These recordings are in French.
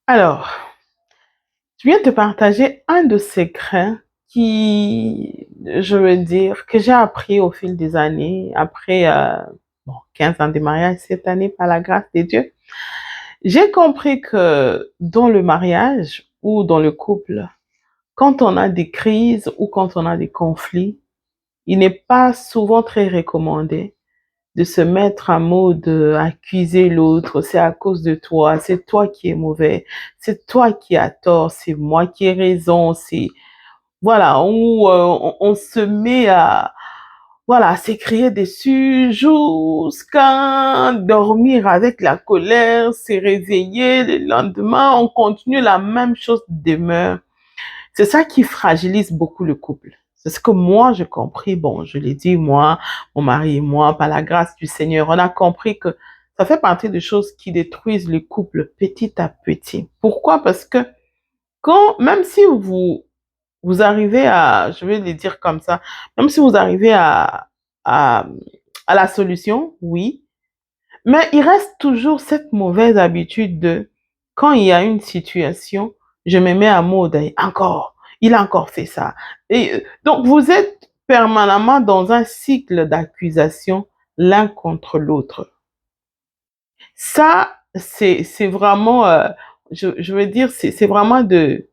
Alors, je viens te partager un de secrets qui, je veux dire, que j'ai appris au fil des années, après 15 ans de mariage cette année, par la grâce de Dieu. J'ai compris que dans le mariage ou dans le couple, quand on a des crises ou quand on a des conflits, il n'est pas souvent très recommandé de se mettre en mode accuser l'autre, c'est à cause de toi, c'est toi qui es mauvais, c'est toi qui as tort, c'est moi qui ai raison, c'est voilà, où on se met à voilà, s'écrier dessus jusqu'à dormir avec la colère, se réveiller le lendemain, on continue la même chose demeure. C'est ça qui fragilise beaucoup le couple. C'est ce que moi j'ai compris. Bon, je l'ai dit, moi, mon mari et moi, par la grâce du Seigneur, on a compris que ça fait partie des choses qui détruisent le couple petit à petit. Pourquoi? Parce que quand, même si vous arrivez à, je vais le dire comme ça, même si vous arrivez à, à la solution, oui, mais il reste toujours cette mauvaise habitude de, quand il y a une situation, je me mets à mode, et encore, il a encore fait ça. Et donc, vous êtes permanemment dans un cycle d'accusation l'un contre l'autre. Ça, c'est vraiment, je veux dire, c'est vraiment des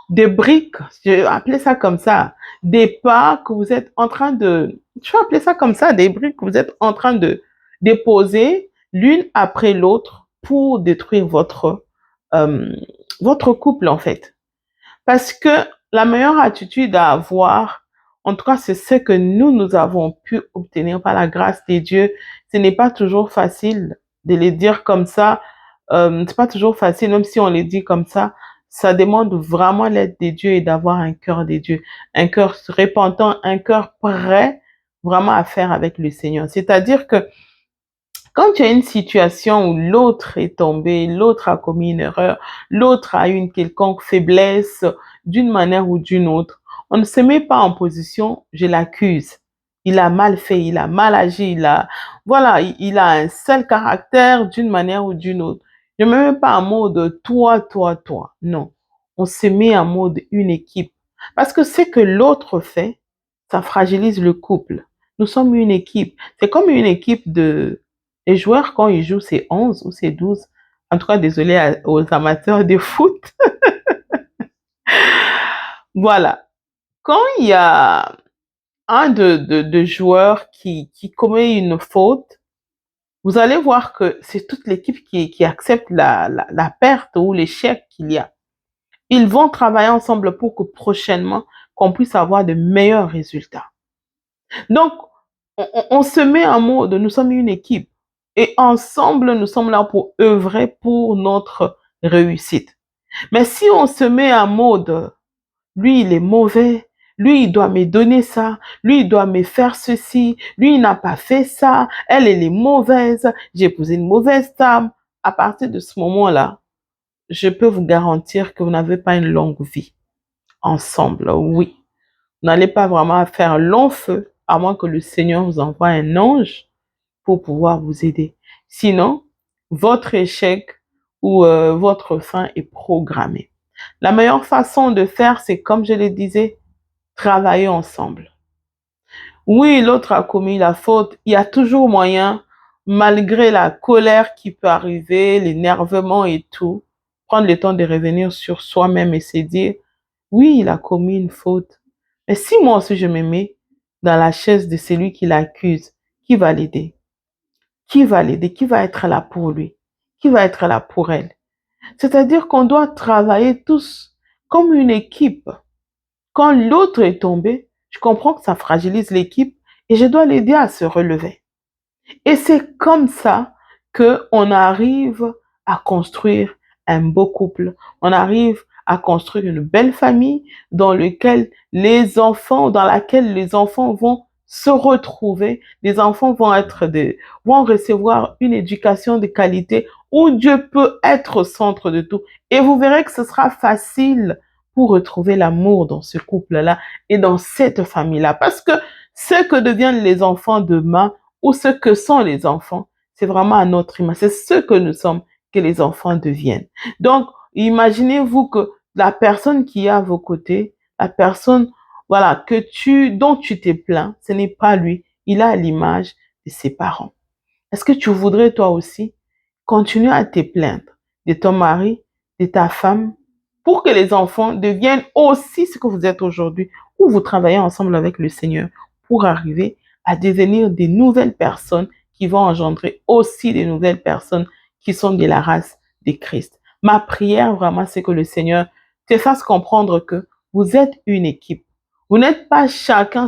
briques, je vais appeler ça comme ça, des pas que vous êtes en train de, je vais appeler ça comme ça, des briques que vous êtes en train de déposer l'une après l'autre pour détruire euh, votre couple en fait. Parce que la meilleure attitude à avoir, en tout cas c'est ce que nous avons pu obtenir par la grâce de Dieu, ce n'est pas toujours facile de les dire comme ça, c'est pas toujours facile, même si on les dit comme ça demande vraiment l'aide de Dieu et d'avoir un cœur de Dieu, un cœur repentant, un cœur prêt vraiment à faire avec le Seigneur. C'est-à-dire que quand tu as une situation où l'autre est tombé, l'autre a commis une erreur, l'autre a eu une quelconque faiblesse d'une manière ou d'une autre, on ne se met pas en position, je l'accuse. Il a mal fait, il a mal agi, voilà, il a un seul caractère d'une manière ou d'une autre. Je ne me mets pas en mode toi, toi, toi. Non. On se met en mode une équipe. Parce que ce que l'autre fait, ça fragilise le couple. Nous sommes une équipe. C'est comme une équipe les joueurs, quand ils jouent, c'est 11 ou c'est 12. En tout cas, désolé aux amateurs de foot. Voilà. Quand il y a un de joueurs qui commet une faute, vous allez voir que c'est toute l'équipe qui accepte la perte ou l'échec qu'il y a. Ils vont travailler ensemble pour que prochainement, qu'on puisse avoir de meilleurs résultats. Donc, on se met en mode, nous sommes une équipe. Et ensemble, nous sommes là pour œuvrer pour notre réussite. Mais si on se met en mode, lui, il est mauvais, lui, il doit me donner ça, lui, il doit me faire ceci, lui, il n'a pas fait ça, elle est mauvaise, j'ai épousé une mauvaise femme. À partir de ce moment-là, je peux vous garantir que vous n'avez pas une longue vie ensemble, oui. Vous n'allez pas vraiment faire long feu, à moins que le Seigneur vous envoie un ange pour pouvoir vous aider. Sinon, votre échec ou votre fin est programmé. La meilleure façon de faire, c'est comme je le disais, travailler ensemble. Oui, l'autre a commis la faute. Il y a toujours moyen, malgré la colère qui peut arriver, l'énervement et tout, prendre le temps de revenir sur soi-même et se dire, oui, il a commis une faute. Mais si moi aussi je me mets dans la chaise de celui qui l'accuse, qui va l'aider? Qui va l'aider? Qui va être là pour lui? Qui va être là pour elle? C'est-à-dire qu'on doit travailler tous comme une équipe. Quand l'autre est tombé, je comprends que ça fragilise l'équipe et je dois l'aider à se relever. Et c'est comme ça qu'on arrive à construire un beau couple. On arrive à construire une belle famille dans dans laquelle les enfants vont se retrouver. Les enfants vont recevoir une éducation de qualité où Dieu peut être au centre de tout. Et vous verrez que ce sera facile pour retrouver l'amour dans ce couple-là et dans cette famille-là. Parce que ce que deviennent les enfants demain, ou ce que sont les enfants, c'est vraiment à notre image. C'est ce que nous sommes que les enfants deviennent. Donc, Imaginez-vous que la personne qui est à vos côtés, la personne, voilà, dont tu te plains, ce n'est pas lui. Il a l'image de ses parents. Est-ce que tu voudrais toi aussi continuer à te plaindre de ton mari, de ta femme, pour que les enfants deviennent aussi ce que vous êtes aujourd'hui, ou vous travaillez ensemble avec le Seigneur pour arriver à devenir des nouvelles personnes qui vont engendrer aussi des nouvelles personnes qui sont de la race de Christ. Ma prière vraiment, c'est que le Seigneur te fasse comprendre que vous êtes une équipe. Vous n'êtes pas chacun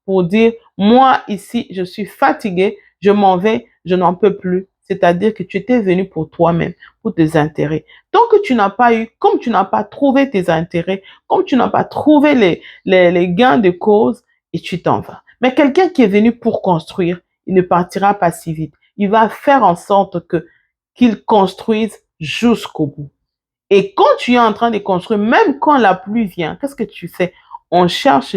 pour dire, moi ici, je suis fatigué, je m'en vais, je n'en peux plus. C'est-à-dire que tu étais venu pour toi-même, pour tes intérêts. Tant que tu n'as pas eu, comme tu n'as pas trouvé tes intérêts, comme tu n'as pas trouvé les gains de cause, et tu t'en vas. Mais quelqu'un qui est venu pour construire, il ne partira pas si vite. Il va faire en sorte qu'il construise jusqu'au bout. Et quand tu es en train de construire, même quand la pluie vient, qu'est-ce que tu fais? On cherche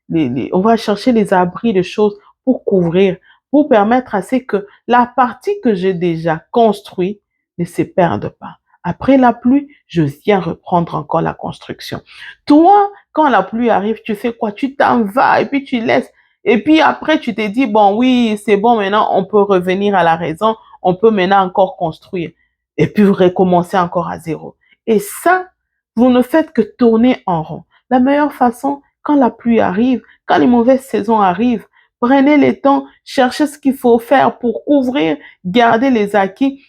on va chercher les abris de choses pour couvrir, pour permettre à ce que la partie que j'ai déjà construite ne se perde pas. Après la pluie, je viens reprendre encore la construction. Toi, quand la pluie arrive, tu fais quoi? Tu t'en vas et puis tu laisses. Et puis après, tu te dis, bon, oui, c'est bon, maintenant, on peut revenir à la raison, on peut maintenant encore construire. Et puis recommencer encore à zéro. Et ça, vous ne faites que tourner en rond. La meilleure façon, quand la pluie arrive, quand les mauvaises saisons arrivent, prenez le temps, cherchez ce qu'il faut faire pour couvrir, garder les acquis,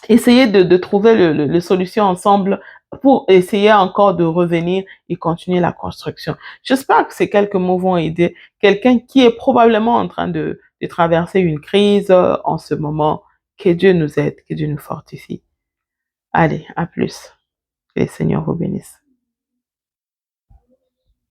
essayez de trouver les solutions ensemble pour essayer encore de revenir et continuer la construction. J'espère que ces quelques mots vont aider quelqu'un qui est probablement en train de traverser une crise en ce moment. Que Dieu nous aide, que Dieu nous fortifie. Allez, à plus. Que le Seigneur vous bénisse.